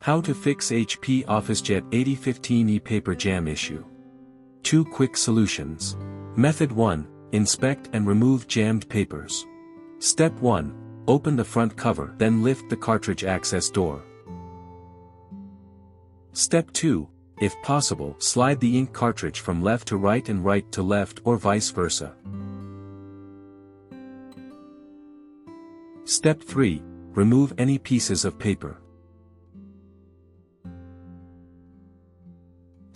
How to fix HP OfficeJet 8015e paper jam issue. 2 quick solutions. Method 1, inspect and remove jammed papers. Step 1, open the front cover, then lift the cartridge access door. Step 2, if possible, slide the ink cartridge from left to right and right to left or vice versa. Step 3, remove any pieces of paper.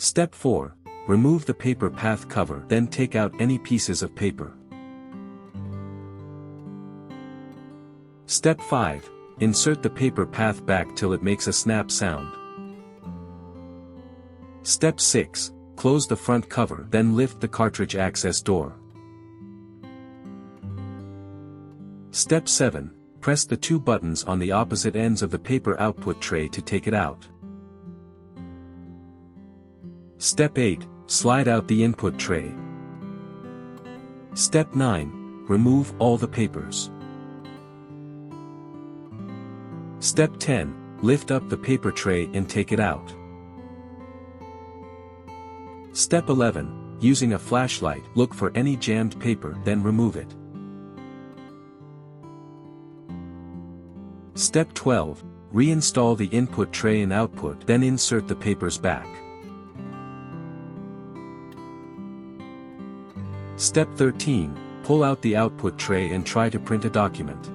Step 4, remove the paper path cover, then take out any pieces of paper. Step 5, insert the paper path back till it makes a snap sound. Step 6, close the front cover, then lift the cartridge access door. Step 7, press the 2 buttons on the opposite ends of the paper output tray to take it out. Step 8, slide out the input tray. Step 9, remove all the papers. Step 10, lift up the paper tray and take it out. Step 11, using a flashlight, look for any jammed paper, then remove it. Step 12, reinstall the input tray and output, then insert the papers back. Step 13, pull out the output tray and try to print a document.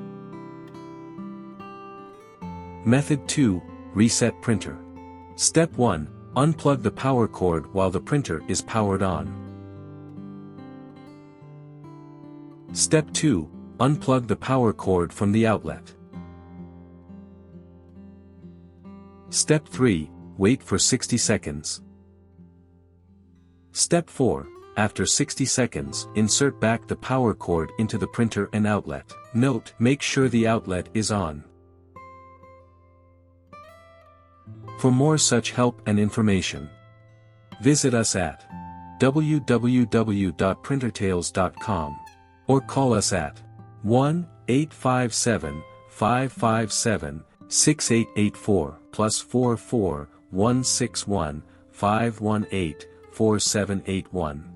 Method 2, reset printer. Step 1, unplug the power cord while the printer is powered on. Step 2, unplug the power cord from the outlet. Step 3, wait for 60 seconds. Step 4, after 60 seconds, insert back the power cord into the printer and outlet. Note, make sure the outlet is on. For more such help and information, visit us at www.printertales.com or call us at 1-857-557-6884 +44 161 518 4781.